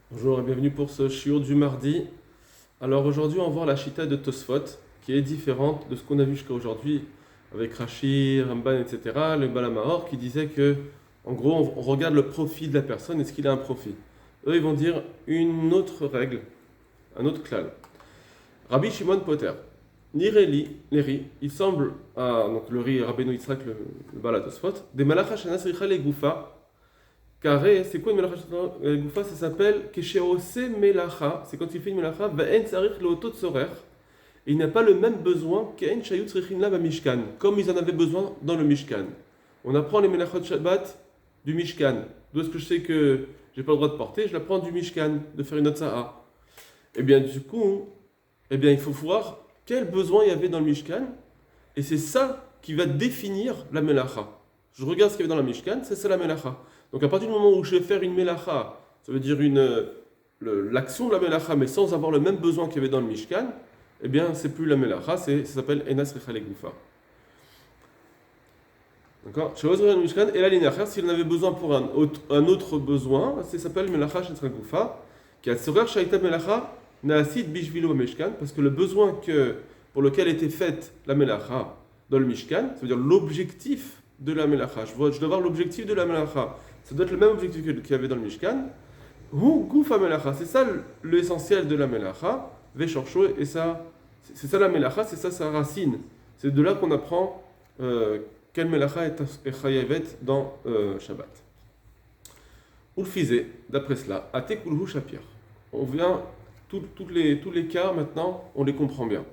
Bonjour et bienvenue pour ce shiur du mardi. Alors aujourd'hui, on va voir la chita de Tosfot, qui est différente de ce qu'on a vu jusqu'à aujourd'hui avec Rashi, Ramban, etc. Le Balamahor qui disait que, en gros, on regarde le profit de la personne, est-ce qu'il a un profit. Eux, ils vont dire une autre règle, un autre klal. Rabbi Shimon Poter, Nireli, Neri, il semble donc le riz Rabbeinu Yitzhak, le Bala Tosfot, des malachas shenasricha le gufa. Carré, c'est quoi une melacha goufa? Ça s'appelle Kesheose melacha. C'est quand il fait une melacha, va'en tsarich leotot tzorer. Et il n'a pas le même besoin qu'en shayut tzrichin la mishkan, comme ils en avaient besoin dans le Mishkan. On apprend les melachot Shabbat du Mishkan. D'où est-ce que je sais que j'ai pas le droit de porter? Je l'apprends du Mishkan, de faire une otsa'a. Et bien du coup, il faut voir quel besoin il y avait dans le Mishkan. Et c'est ça qui va définir la melacha. Je regarde ce qu'il y avait dans la Mishkan, c'est ça la melacha. Donc à partir du moment où je vais faire une melacha, ça veut dire l'action de la melacha, mais sans avoir le même besoin qu'il y avait dans le Mishkan, eh bien c'est plus la melacha, ça s'appelle Enas Rechale Gufa. D'accord? Mishkan, et la ligne arrière, s'il en avait besoin pour un autre besoin, ça s'appelle Melacha Shetzra Gufa, qui a Tzorer Shaita Melacha Naasid Bishvilo Mishkan, parce que le besoin pour lequel était faite la melacha dans le Mishkan, ça veut dire l'objectif de la melacha. Je dois voir l'objectif de la melacha. Ça doit être le même objectif qu'il y avait dans le Mishkan. Hu Gufa Melacha, c'est ça l'essentiel de la melacha. Veshorcho, et ça, c'est ça la melacha, c'est ça sa racine. C'est de là qu'on apprend quelle melacha est chayavet dans Shabbat. Ulfizé, d'après cela, Atekulhu Shapir. On vient, tous les cas maintenant, on les comprend bien.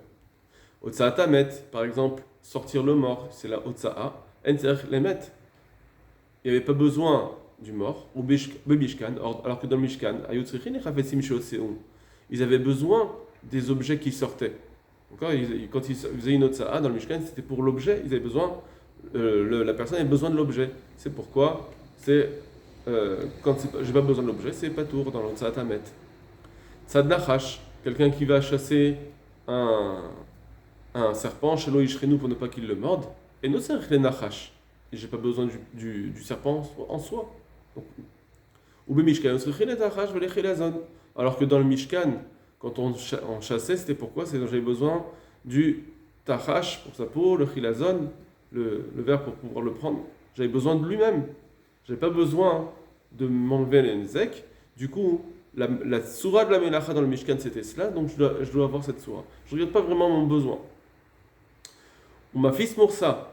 Otsa'a Tamet, par exemple, sortir le mort, c'est la Otsa'a. Enzer Lemet, il n'y avait pas besoin du mort, ou Bemishkan, alors que dans le Mishkan, ils avaient besoin des objets qui sortaient. Quand ils faisaient une Otsa'a dans le Mishkan, c'était pour l'objet, ils avaient besoin, la personne avait besoin de l'objet. C'est pourquoi, quand j'ai pas besoin de l'objet, c'est pas tour dans l'Otsa'a Tamet. Tzad Nachash, quelqu'un qui va chasser un serpent chez l'Oishrenu pour ne pas qu'il le morde, et non c'est les Nachash. Et j'ai pas besoin du serpent en soi. Ou Mishkan, alors que dans le Mishkan, quand on chassait, c'était pourquoi? C'est que j'avais besoin du tachash pour sa peau, le chilazon, le verre pour pouvoir le prendre. J'avais besoin de lui-même. J'avais pas besoin de m'enlever les nezek. Du coup, la soura de la melacha dans le Mishkan, c'était cela, donc je dois avoir cette soura. Je ne regarde pas vraiment mon besoin. Ou ma fils Moursa,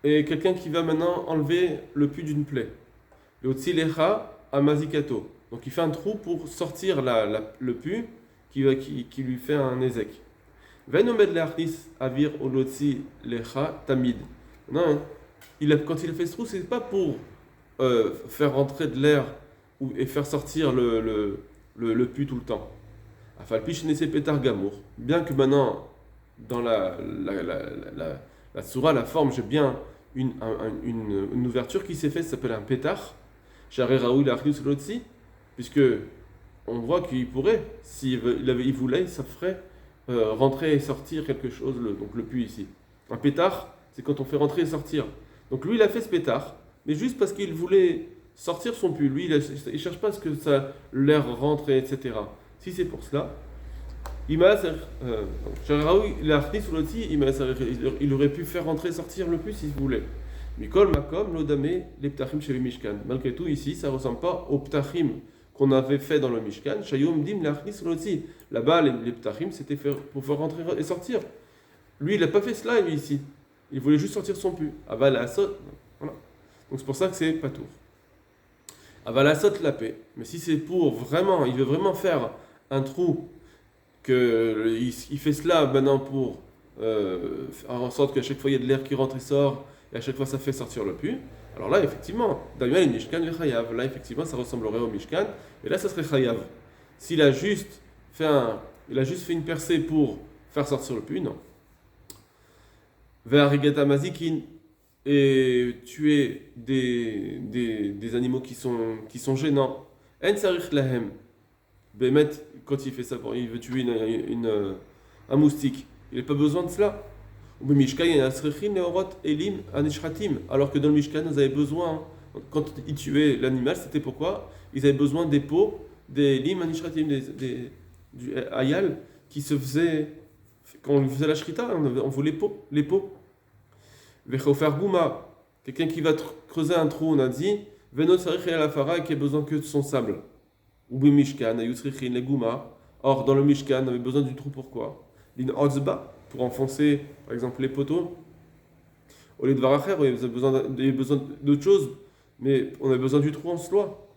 et quelqu'un qui va maintenant enlever le pus d'une plaie. Le Otzilecha Amazikato. Donc il fait un trou pour sortir le pus qui lui fait un ezek. Venomed leachnis avir olotzi lecha tamid. Non, quand il a fait ce trou, c'est pas pour faire rentrer de l'air et faire sortir le pus tout le temps. Afalpish nese petar gamour. Bien que maintenant, dans la soura, la forme, j'ai bien une ouverture qui s'est faite, ça s'appelle un pétard. J'arrête Raoul l'achnius l'otzi, puisque on voit qu'il pourrait, s'il voulait, ça ferait rentrer et sortir quelque chose, donc le pus ici. Un pétard, c'est quand on fait rentrer et sortir. Donc lui, il a fait ce pétard, mais juste parce qu'il voulait sortir son pus. Lui, il ne cherche pas à ce que l'air rentre, etc. Si c'est pour cela, il aurait pu faire rentrer et sortir le pus s'il voulait. Mikol Makom, l'odame, les ptachim chez le Mishkan. Malgré tout, ici, ça ne ressemble pas aux ptachim qu'on avait fait dans le Mishkan. Shayom dim l'achnis l'otzi. Là-bas, les ptachim, c'était pour faire rentrer et sortir. Lui, il n'a pas fait cela, lui, ici. Il voulait juste sortir son pus. Aval asot. Voilà. Donc c'est pour ça que c'est pas tour. Aval asot la paix. Mais si c'est pour vraiment, il veut vraiment faire un trou, il fait cela maintenant pour faire en sorte qu'à chaque fois il y a de l'air qui rentre et sort, et à chaque fois ça fait sortir le pus. Alors là, effectivement, Daniel et Mishkan le Chayav. Là, effectivement, ça ressemblerait au Mishkan, et là, ça serait Chayav. S'il a juste fait une percée pour faire sortir le pus, non. Ve'arigata mazikin, et tuer des animaux qui sont gênants. En sarich lahem. Bémet, quand il fait ça, il veut tuer un moustique, il n'a pas besoin de cela. Alors que dans le Mishkan, ils avaient besoin, quand ils tuaient l'animal, c'était pourquoi? Ils avaient besoin des peaux des lim anishratim, du ayal qui se faisait, quand on faisait la shrita, on voulait les pots. Vechofer gouma, quelqu'un qui va creuser un trou, on a dit, venot sarich la fara qui a besoin que de son sable. Ou mishkan, ayusrichin, les gouma. Or, dans le mishkan, on avait besoin du trou pourquoi? L'in otzba, pour enfoncer, par exemple, les poteaux. Au lieu de varacher, il y avait besoin d'autre chose, mais on avait besoin du trou en soi.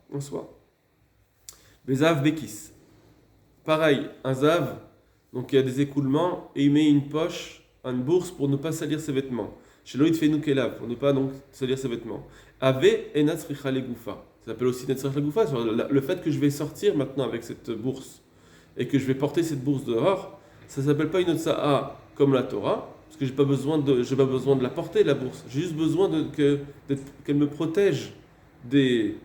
Bezav bekis. Pareil, un zav, donc il y a des écoulements, et il met une poche, une bourse pour ne pas salir ses vêtements. Chez Loïd Fenou Kelav, pour ne pas donc salir ses vêtements. Ave et Natsricha Legoufa. Ça s'appelle aussi Natsricha Legoufa, le fait que je vais sortir maintenant avec cette bourse et que je vais porter cette bourse dehors, ça ne s'appelle pas une otsa'a comme la Torah, parce que je n'ai pas besoin de la porter, la bourse. J'ai juste besoin qu'elle me protège des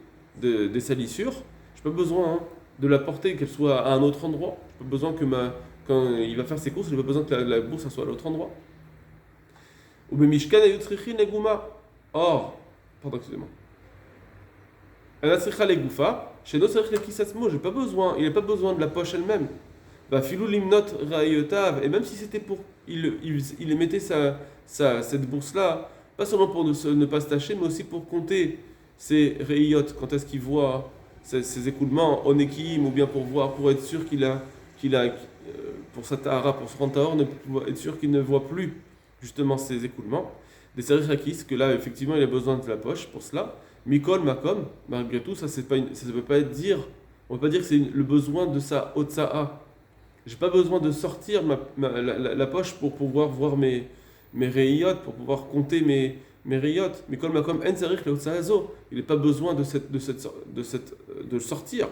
salissures. Je n'ai pas besoin de la porter, qu'elle soit à un autre endroit. Je n'ai pas besoin quand il va faire ses courses, je n'ai pas besoin que la bourse soit à l'autre endroit. Ou Mishkan ayutrichin leguma. Or, pardon, excusez-moi. Anatricha legoufa, chez nous, c'est le j'ai pas besoin, il n'a pas besoin de la poche elle-même. Bah, filou limnot rayotav, et même si c'était pour. Il émettait cette bourse-là, pas seulement pour ne pas se tâcher, mais aussi pour compter ses rayot, quand est-ce qu'il voit ses écoulements, onekim, ou bien pour être sûr qu'il a pour sa tahara, pour se rendre tahor, être sûr qu'il ne voit plus justement ces écoulements. Des sarichakis, que là, effectivement, il a besoin de la poche pour cela. Mikol, makom, malgré tout, ça ne peut pas dire, on ne peut pas dire que c'est le besoin de sa otsa'a. Je n'ai pas besoin de sortir la poche pour pouvoir voir mes rayot, pour pouvoir compter mes rayot. Mikol, makom, en sarich le otsa'azo. Il n'a pas besoin de sortir.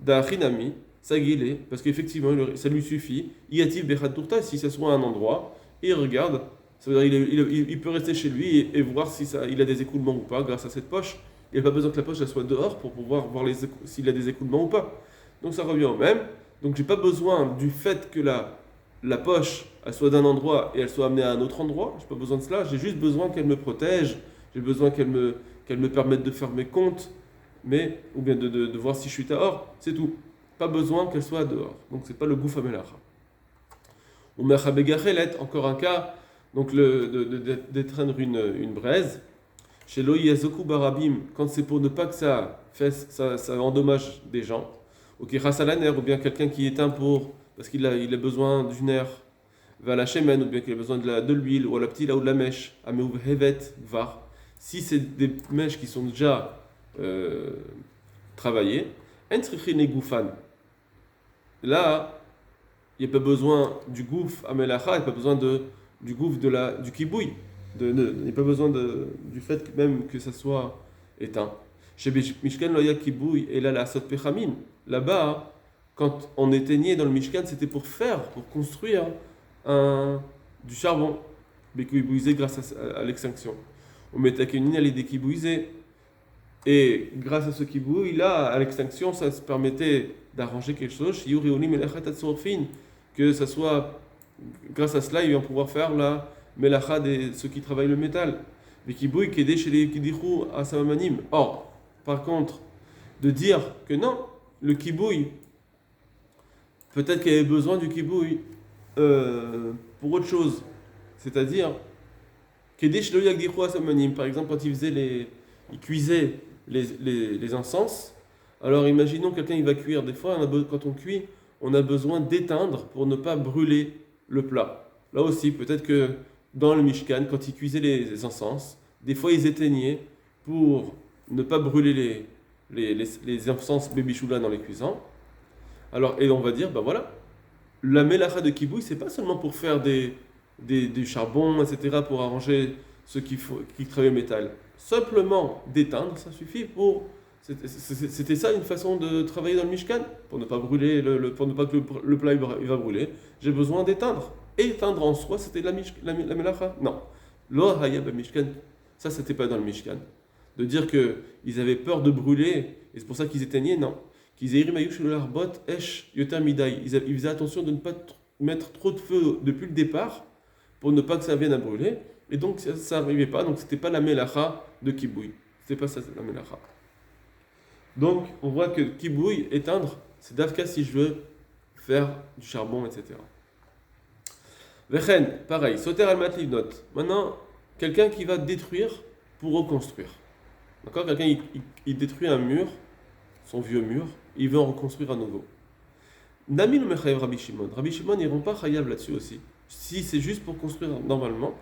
Da'achinami, ça guilé, parce qu'effectivement, ça lui suffit. Iativ bechad turta, si ça soit un endroit, et il regarde. Ça veut dire il peut rester chez lui et voir si il a des écoulements ou pas grâce à cette poche. Il n'a pas besoin que la poche elle soit dehors pour pouvoir voir s'il a des écoulements ou pas. Donc ça revient au même. Donc j'ai pas besoin du fait que la poche elle soit d'un endroit et elle soit amenée à un autre endroit. J'ai pas besoin de cela. J'ai juste besoin qu'elle me protège. J'ai besoin qu'elle me permette de faire mes comptes, ou bien de voir si je suis dehors. C'est tout. Pas besoin qu'elle soit dehors. Donc c'est pas le gouf amelacha. Ou mechabegachelet, encore un cas. Donc d'étreindre une braise, chez Loïazoku Barabim, quand c'est pour ne pas que ça endommage des gens, ou qui rassalaner, ou bien quelqu'un qui éteint parce qu'il a besoin d'une air, va la shemen, ou bien qu'il a besoin de l'huile, ou à la petite ou de la mèche, ameuv hevet, var. Si c'est des mèches qui sont déjà travaillées, entrichine goufan. Là, il n'y a pas besoin du gouf amelacha, il n'y a pas besoin du gouffre du kibouï. Il n'y a pas besoin du fait même que ça soit éteint. Chez Mishkan Loya Kibouï et là la Sot Pechamin. Là-bas, quand on éteignait dans le Mishkan, c'était pour construire du charbon. Bekibouisé grâce à l'extinction. On mettait qu'une allait dékibouiser. Et grâce à ce kibouï, là, à l'extinction, ça se permettait d'arranger quelque chose. Que ça soit. Grâce à cela, ils vont pouvoir faire la melacha de ceux qui travaillent le métal. Les kibouï qui aident chez les kidichou à samamanim. Or, par contre, de dire que non, le kibouï, peut-être qu'il y avait besoin du kibouï pour autre chose. C'est-à-dire, qu'aider chez le kidichou à samamanim. Par exemple, quand ils cuisaient les encens, alors imaginons quelqu'un il va cuire. Des fois, quand on cuit, on a besoin d'éteindre pour ne pas brûler le plat. Là aussi, peut-être que dans le Mishkan, quand ils cuisaient les encens, des fois ils éteignaient pour ne pas brûler les encens bébichoula dans les cuisants. Alors, et on va dire, ben voilà, la melacha de kibouï, c'est pas seulement pour faire du charbon, etc., pour arranger ceux qui travaillent le métal. Simplement d'éteindre, ça suffit pour. C'était ça une façon de travailler dans le Mishkan, pour ne pas brûler, pour ne pas que le plat il va brûler. J'ai besoin d'éteindre. Et éteindre en soi, c'était la melacha. Non. Lo hayab Mishkan, ça c'était pas dans le Mishkan. De dire qu'ils avaient peur de brûler, et c'est pour ça qu'ils éteignaient, non. Qu'ils ils faisaient attention de ne pas mettre trop de feu depuis le départ, pour ne pas que ça vienne à brûler. Et donc ça n'arrivait pas, donc c'était pas la melacha de kibouï. C'était pas ça la melacha. Donc, on voit que kibouy, éteindre, c'est d'Afka si je veux faire du charbon, etc. Vechen, pareil, Soter al-Mat Livnot. Maintenant, quelqu'un qui va détruire pour reconstruire. D'accord. Quelqu'un, il détruit un mur, son vieux mur, il veut en reconstruire à nouveau. Namil Mechayev Rabbi Shimon. Rabbi Shimon, ils n'iront pas chayav là-dessus aussi. Si c'est juste pour construire normalement,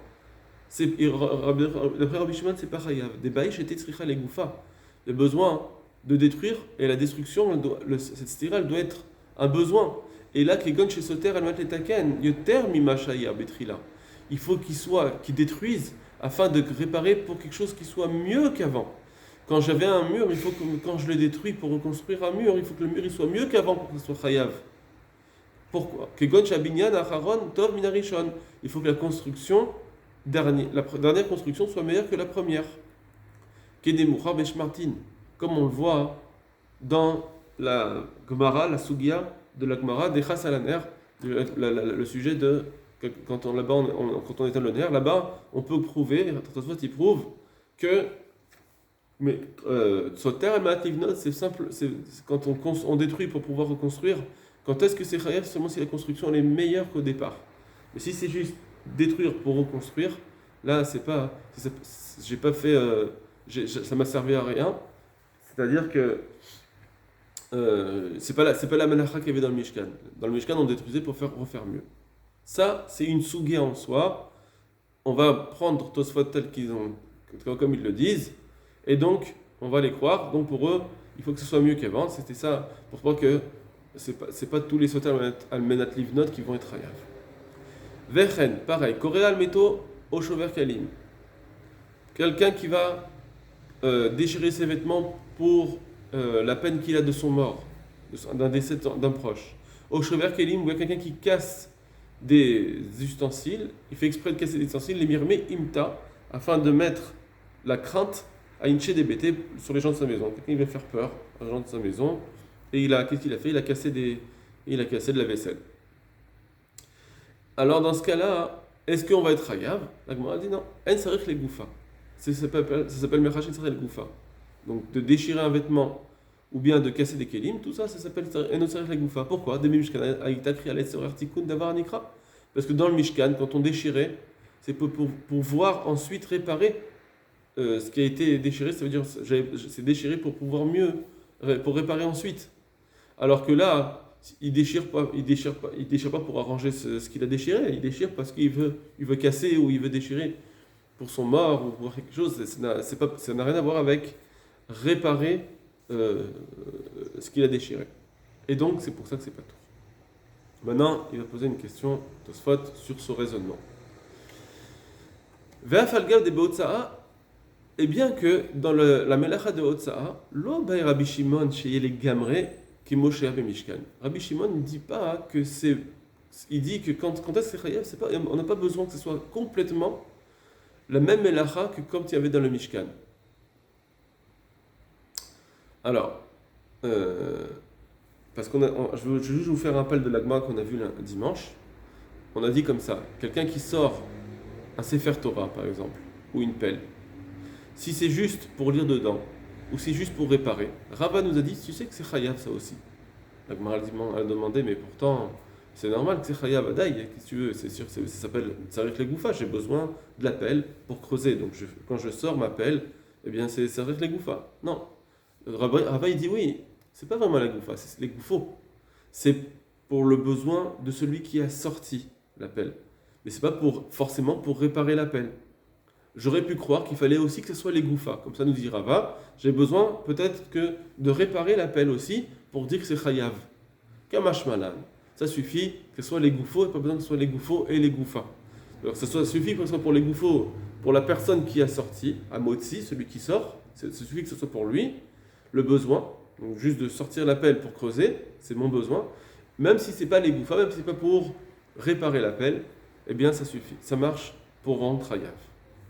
d'après Rabbi Shimon, c'est pas chayav. Des baïch étaient tzricha les goufa. Le besoin de détruire et la destruction, cette stira, elle doit être un besoin. Et là, Kegon chez Soter, elle met les taken, yoter mimashaya betrila. Il faut qu'il détruise afin de réparer pour quelque chose qui soit mieux qu'avant. Quand j'avais un mur, il faut que quand je le détruis pour reconstruire un mur, il faut que le mur il soit mieux qu'avant pour qu'il soit chayav. Pourquoi? Kegon shabinyan acharon tov minarishon. Il faut que la dernière construction soit meilleure que la première. Kedemucha beshmartin. Comme on le voit dans la Gemara, la Sugia de la Gemara, des Chas Alaner, le sujet de quand on éteint le nerf, là-bas, on peut prouver, il prouve que Soter et Maativnot, c'est simple, c'est quand on détruit pour pouvoir reconstruire. Quand est-ce que c'est chayav? Seulement si la construction elle est meilleure qu'au départ. Mais si c'est juste détruire pour reconstruire, là, j'ai pas fait, ça m'a servi à rien. C'est-à-dire que c'est pas la malacha qu'il y avait dans le Mishkan. Dans le Mishkan, on détruisait pour refaire mieux. Ça, c'est une sougé en soi. On va prendre Tosfot tel qu'ils ont, comme ils le disent, et donc on va les croire. Donc pour eux, il faut que ce soit mieux qu'avant. C'était ça. Pourquoi que c'est pas tous les Soter al-Menat Livnot qui vont être hayav. Vechen, pareil. Korea al-Meto au Shover Kalim. Quelqu'un qui va déchirer ses vêtements pour la peine qu'il a de son mort, d'un décès d'un proche. Au Shover Kelim, où il y a quelqu'un qui casse des ustensiles, il fait exprès de casser des ustensiles, les mirmé imta, afin de mettre la crainte à inché des bêtés sur les gens de sa maison. Quelqu'un il veut faire peur aux gens de sa maison, et qu'est-ce qu'il a fait? Il a cassé de la vaisselle. Alors dans ce cas-là, est-ce qu'on va être chayav? La Gemara dit non. En sarich les goufa. Ça s'appelle Mechachet Sarel Goufa. Donc de déchirer un vêtement ou bien de casser des kelim, tout ça, ça s'appelle Eno Sarel Goufa. Pourquoi? Parce que dans le Mishkan, quand on déchirait, c'est pour pouvoir ensuite réparer ce qui a été déchiré. Ça veut dire c'est déchiré pour pouvoir mieux, pour réparer ensuite. Alors que là, il déchire pas pour arranger ce qu'il a déchiré. Il déchire parce qu'il veut casser ou il veut déchirer pour son mort ou pour quelque chose. Ça n'a rien à voir avec réparer ce qu'il a déchiré. Et donc, c'est pour ça que c'est pas tout. Maintenant, il va poser une question, Tosfot, sur ce raisonnement. Ve'afalgav de Beotsa'a, et bien que dans la Melacha de Beotsa'a, lo bay Rabbi Shimon sheyeh les gamre qui Moshe avait Mishkan. Rabbi Shimon ne dit pas que c'est. Il dit que quand est-ce que c'est chayav, on n'a pas besoin que ce soit complètement la même Melacha que comme il y avait dans le Mishkan. Alors, parce je veux juste vous faire un rappel de l'Agma qu'on a vu dimanche. On a dit comme ça, quelqu'un qui sort un Sefer Torah par exemple, ou une pelle, si c'est juste pour lire dedans, ou si c'est juste pour réparer, Rava nous a dit, tu sais que c'est chayav ça aussi. L'Agma a demandé, mais pourtant, c'est normal que c'est chayav adaï, qu'est-ce que tu veux, c'est sûr, ça s'appelle Tsarik Legoufa, j'ai besoin de la pelle pour creuser, donc quand je sors ma pelle, eh bien c'est Tsarik Legoufa. Non. Rava il dit oui, c'est pas vraiment la goufa, c'est les goufos. C'est pour le besoin de celui qui a sorti la pelle. Mais c'est pas forcément pour réparer la pelle. J'aurais pu croire qu'il fallait aussi que ce soit les goufas. Comme ça nous dit Rava, j'ai besoin peut-être que de réparer la pelle aussi pour dire que c'est chayav. Kamash malan. Ça suffit que ce soit les goufos et pas besoin que ce soit les goufos et les goufas. Alors ça suffit que ce soit pour les goufos, pour la personne qui a sorti, à Motsi, celui qui sort, ça suffit que ce soit pour lui. Le besoin, donc juste de sortir la pelle pour creuser, c'est mon besoin. Même si c'est pas les goufas, même si c'est pas pour réparer la pelle, eh bien ça suffit. Ça marche pour rendre chayav.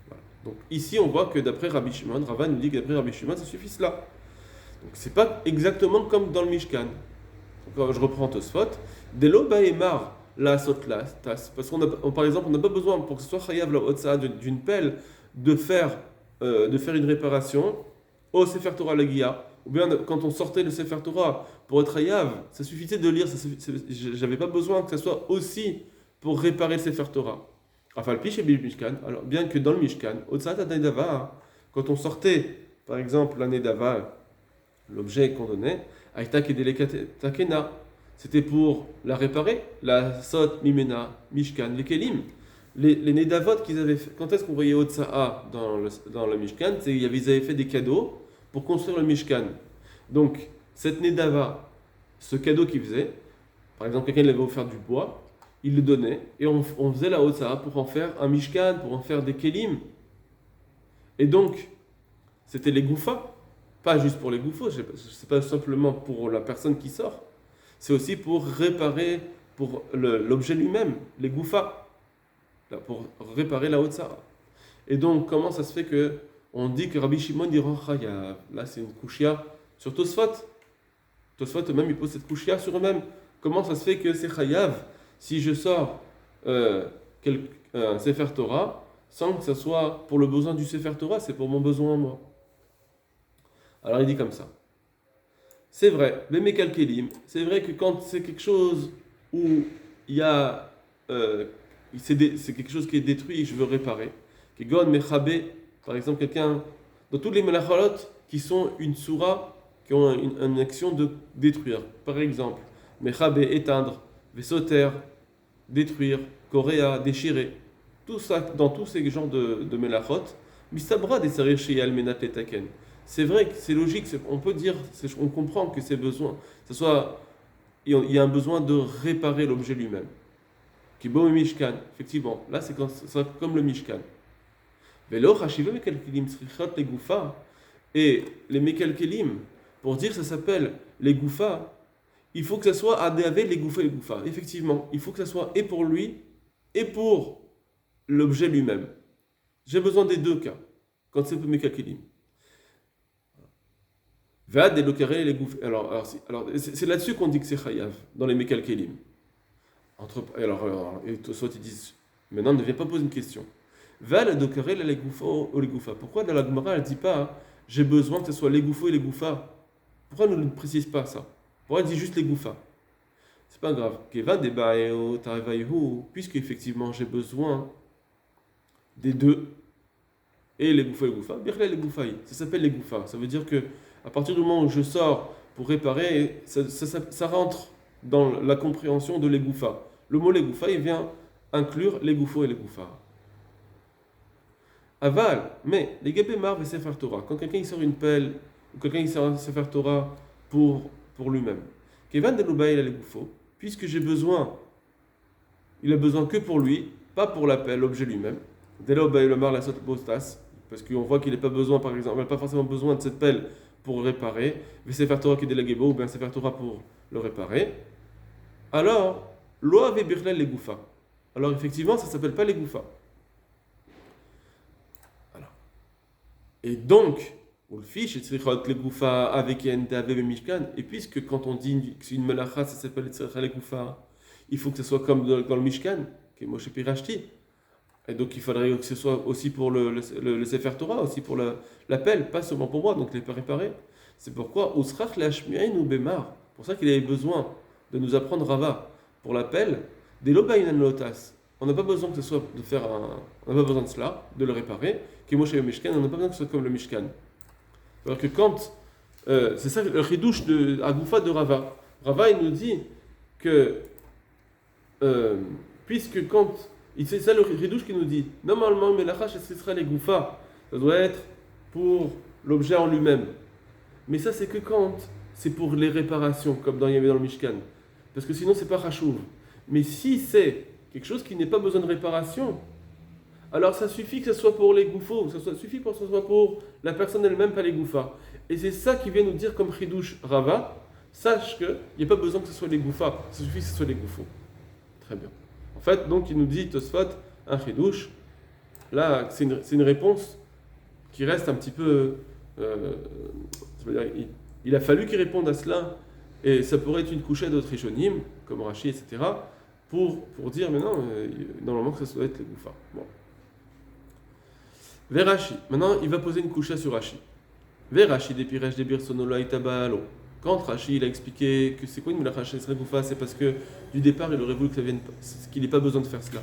Voilà. Donc ici on voit que d'après Rabbi Shimon, Rava nous dit que d'après Rabbi Shimon, ça suffit cela. Donc c'est pas exactement comme dans le Mishkan. Donc, je reprends Tosfot. Delo baemar la sotla tas. Parce par exemple, on n'a pas besoin pour que ce soit chayav la otsa d'une pelle de faire une réparation au Sefer Torah Legia ou bien quand on sortait le Sefer Torah pour être Hayav, ça suffisait de lire, j'avais pas besoin que ça soit aussi pour réparer le Sefer Torah. Afalpi chez Mishkan, alors bien que dans le Mishkan, Otsat Nedava, quand on sortait, par exemple, la Nedava, l'objet qu'on donnait, Aïta Takena, c'était pour la réparer, la Sot Mimena, Mishkan, les Kelim. Les Nedavot qu'ils avaient fait, quand est-ce qu'on voyait Otsa'a dans le Mishkan, ils avaient fait des cadeaux pour construire le Mishkan. Donc, cette Nedava, ce cadeau qu'ils faisaient, par exemple, quelqu'un l'avait offert du bois, il le donnait, et on faisait la Otsa'a pour en faire un Mishkan, pour en faire des Kelim. Et donc, c'était les Goufa, pas juste pour les Goufos, c'est pas simplement pour la personne qui sort, c'est aussi pour réparer, pour l'objet lui-même, les Goufa, pour réparer la Otsa'a. Et donc, comment ça se fait que on dit que Rabbi Shimon dit Chayav? Là, c'est une kushia sur Tosfot. Tosfot eux-mêmes, ils posent cette kushia sur eux-mêmes. Comment ça se fait que c'est Chayav si je sors un Sefer Torah sans que ça soit pour le besoin du Sefer Torah, c'est pour mon besoin à moi? Alors il dit comme ça. C'est vrai, Bemekal Kelim, c'est vrai que quand c'est quelque chose où il y a c'est quelque chose qui est détruit et je veux réparer. Kegon Mechabe, par exemple, quelqu'un, dans tous les melachalot qui sont une soura, qui ont une action de détruire. Par exemple, Mechabe, éteindre, Vesoter, détruire, Korea, déchirer. Tout ça, dans tous ces genres de melachot, Mistabra des sarir chez Almenat Letaken. C'est vrai que c'est logique, on peut dire, on comprend que c'est besoin, il y a un besoin de réparer l'objet lui-même. Kibo Mishkan, effectivement, là c'est comme le Mishkan. Velo Hashiva Mekalkelim Srichat les Goufa, et les Mekalkelim, pour dire que ça s'appelle les Goufa, il faut que ça soit ADAV les Goufa et les Goufa. Effectivement, il faut que ça soit et pour lui et pour l'objet lui-même. J'ai besoin des deux cas, quand c'est pour Mekalkelim. Va délocare les Goufa. Alors c'est là-dessus qu'on dit que c'est Chayav, dans les Mekalkelim. Alors, soit ils disent, maintenant ne viens pas poser une question. Va la dokarel les goufa ou les goufa. Pourquoi dans la Gemara elle ne dit pas j'ai besoin que ce soit les goufa et les goufa? Pourquoi elle ne précise pas ça? Pourquoi elle dit juste les goufa? C'est pas grave. Puisque effectivement j'ai besoin des deux, et les goufa et les goufa, birle les goufaï. Ça s'appelle les goufa. Ça veut dire que à partir du moment où je sors pour réparer, ça rentre dans la compréhension de les goufa. Le mot les goufa, il vient inclure les goufos et les goufas. Aval, mais les gabémar et Sefer Torah, quand quelqu'un il sort une pelle, ou quelqu'un il sort un Sefer Torah pour lui-même, Kevan de l'Ubaï les goufos, puisque j'ai besoin, il a besoin que pour lui, pas pour la pelle, l'objet lui-même. Dès l'Ubaï le mar la sot bostas, parce qu'on voit qu'il n'a pas besoin, par exemple, il n'a pas forcément besoin de cette pelle pour réparer, mais Sefer Torah qui est de la Gebo, ou bien Sefer Torah pour le réparer. Alors, Loa ve birlel les goufa. Alors effectivement, ça ne s'appelle pas les goufa. Voilà. Et donc, on le fiche, et les goufa avec Yendav et Mishkan. Et puisque quand on dit que c'est une melacha, ça s'appelle les goufa, il faut que ce soit comme dans le Mishkan, qui est Moshe Pirashti. Et donc il faudrait que ce soit aussi pour le Sefer Torah, aussi pour l'appel, pas seulement pour moi, donc les réparer. C'est pourquoi Usrach Lashmiain ou Bemar. Pour ça qu'il avait besoin de nous apprendre Rava pour l'appel des Lobaïnan Lotas. On n'a pas besoin que ce soit on n'a pas besoin de cela, de le réparer. Kemoshe et Mishkan, on n'a pas besoin que ce soit comme le Mishkan. Alors que quand c'est ça le chidouche de Agoufa de Rava. Rava il nous dit que puisque quand c'est ça le chidouche qui nous dit normalement Melacha ce sera les Goufa, ça doit être pour l'objet en lui-même. Mais ça c'est que quand c'est pour les réparations comme il y avait dans le Mishkan. Parce que sinon, c'est pas Khashouv. Mais si c'est quelque chose qui n'est pas besoin de réparation, alors ça suffit que ce soit pour les goufos, ça suffit pour que ce soit pour la personne elle-même, pas les goufas. Et c'est ça qui vient nous dire comme Chidouche Rava, sache qu'il n'y a pas besoin que ce soit les goufas, ça suffit que ce soit les goufos. Très bien. En fait, donc il nous dit Tosfot, un Chidouche, là, c'est une réponse qui reste un petit peu. Il a fallu qu'il réponde à cela. Et ça pourrait être une couchette d'autres Rishonim, comme Rashi, etc., pour dire, mais non, normalement que ça doit être les Goufa. Bon. Vers Rashi. Maintenant, il va poser une couchette sur Rashi. Ve Rashi des Piresh des Birsono Itabalo. Quand Rashi il a expliqué que c'est quoi une Melacha Shesre Goufa, c'est parce que du départ il aurait voulu que ça vienne, qu'il n'ait pas besoin de faire cela.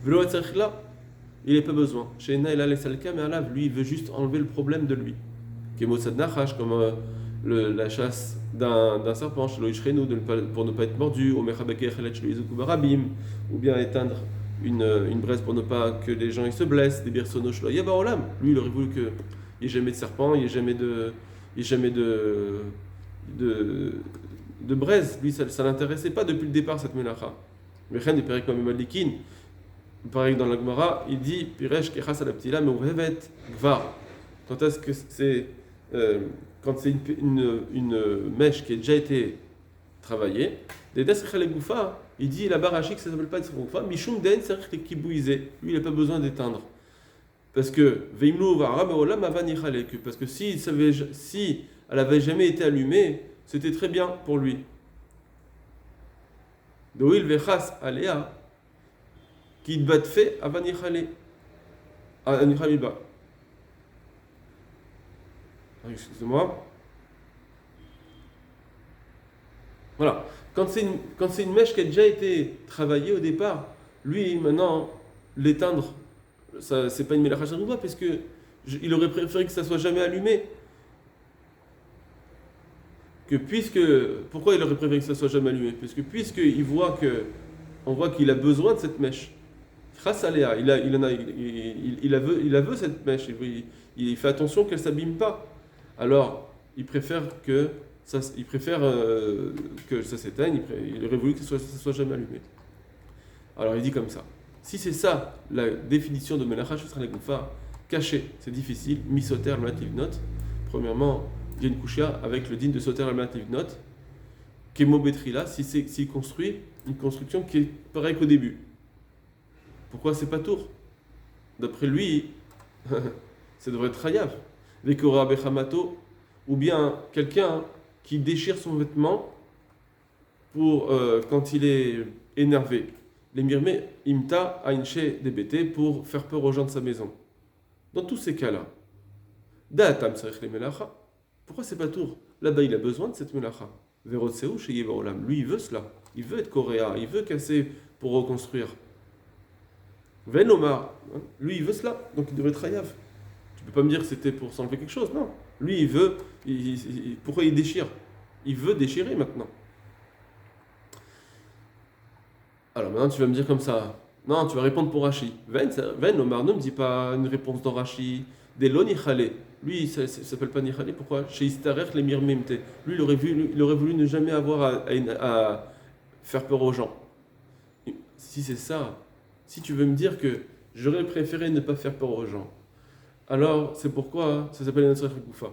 Velo là, il n'a pas besoin. Chez Ena il a les Salka, mais Alav, lui il veut juste enlever le problème de lui. Kemotsad Nachash, comme la chasse d'un serpent, chez Loïchrenu, pour ne pas être mordu, ou bien éteindre une braise pour ne pas que les gens ils se blessent, des birsono shlo yabaolam. Lui il aurait voulu qu'il n'y ait jamais de serpent, il n'y ait jamais de braise. Lui ça ne l'intéressait pas depuis le départ cette melacha. Mechen et Perek Mamalikin, pareil dans la Gemara, il dit Piresh kechas alaptila meuvevet gvar. Quand est-ce que c'est quand c'est une mèche qui a déjà été travaillée, des desrechale goufa, il dit la barachi que ça ne s'appelle pas desrechale goufa, mishum den serech kibouizé. Lui il n'a pas besoin d'éteindre. Parce que veimlu vara meolam avanichale, parce que si elle avait jamais été allumée, c'était très bien pour lui. Doil vechas alea kidbat fait avanichale. Anichaliba. Excusez-moi. Voilà. Quand c'est une mèche qui a déjà été travaillée au départ, lui, maintenant, l'éteindre, c'est pas une melacha sharuba, parce que il aurait préféré que ça soit jamais allumé. Pourquoi il aurait préféré que ça soit jamais allumé? Parce que on voit qu'il a besoin de cette mèche. Grâce à Léa, il a veut cette mèche. Il fait attention qu'elle s'abîme pas. Alors, il préfère que ça s'éteigne, il aurait voulu que ça soit jamais allumé. Alors, il dit comme ça. Si c'est ça, la définition de Melacha Shusra Legoufa, caché, c'est difficile, mi-soter al note. Premièrement, il y a une kushia avec le din de soter al note, Kemo Betrila, s'il construit une construction qui est pareille qu'au début. Pourquoi c'est pas tour? D'après lui, ça devrait être Hayav. Vekora Bechamato, ou bien quelqu'un qui déchire son vêtement quand il est énervé. Les mirmé imta ainche débété pour faire peur aux gens de sa maison. Dans tous ces cas-là, da'atam sarich le melacha. Pourquoi c'est pas tour? Là-bas, il a besoin de cette melacha. Verotseu chez Yevaolam. Lui, il veut cela. Il veut être coréen. Il veut casser pour reconstruire. Venomar. Lui, il veut cela. Donc, il devrait être hayav. Tu peux pas me dire que c'était pour s'enlever quelque chose, non. Lui, il veut. Pourquoi il déchire? Il veut déchirer maintenant. Alors maintenant, tu vas me dire comme ça. Non, tu vas répondre pour Rashi. Ven, Omar, ne me dis pas une réponse dans Rashi. Des lo nichale. Lui, ça ne s'appelle pas nichale. Pourquoi? Chez Istarech, les mirmimte. Lui, il aurait voulu ne jamais avoir à faire peur aux gens. Si c'est ça, si tu veux me dire que j'aurais préféré ne pas faire peur aux gens, alors c'est pourquoi ça s'appelle Netzrech Goufa.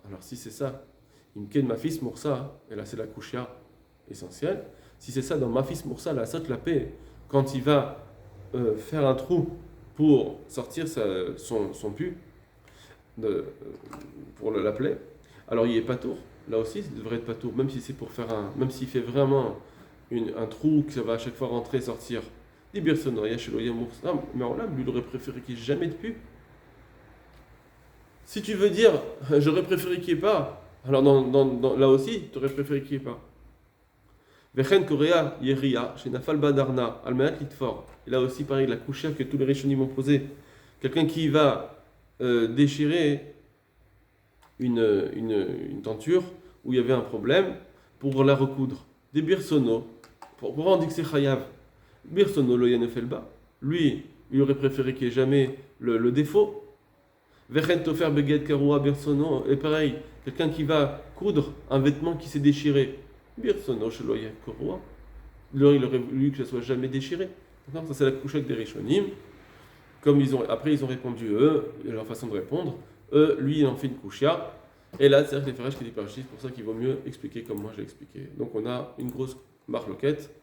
Alors si c'est ça, Imken ma fils Moursa, et là c'est la kushia essentielle, si c'est ça dans ma fils Moursa, la saute la paix, quand il va faire un trou pour sortir son pu, pour la plaie, alors il est pas tour. Là aussi, il devrait être pas tour, même si c'est pour faire même s'il fait vraiment un trou que ça va à chaque fois rentrer et sortir. Des birsonoria chez Loya Moursa, mais là, lui, il aurait préféré qu'il n'y ait jamais de pu. Si tu veux dire, j'aurais préféré qu'il n'y ait pas, alors là aussi, tu aurais préféré qu'il n'y ait pas. Vechen Korea Yeria, chez Nafal Badarna, Almeat Litfor. Et là aussi, pareil, la couchère que tous les Rishonim ont posée. Quelqu'un qui va déchirer une tenture où il y avait un problème pour la recoudre. Des birsono, pourquoi on dit que c'est Chayav? Birsono lo Yanefelba. Lui, il aurait préféré qu'il n'y ait jamais le défaut. Vechen Tofer Beged Karua Birsono. Et pareil, quelqu'un qui va coudre un vêtement qui s'est déchiré. Birsono Shelo Yakorua. Il aurait voulu que ça ne soit jamais déchiré. Ça, c'est la couche des Rishonim. Après, ils ont répondu, leur façon de répondre. Lui, il en fait une couchia. Et là, c'est-à-dire que les Farash qui dit c'est pour ça qu'il vaut mieux expliquer comme moi j'ai expliqué. Donc, on a une grosse marloquette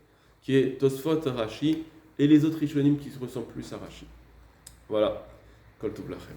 qui est Tosfot, Rashi et les autres Rishonim qui se ressemblent plus à Rashi. Voilà. Kol Tov Lachem.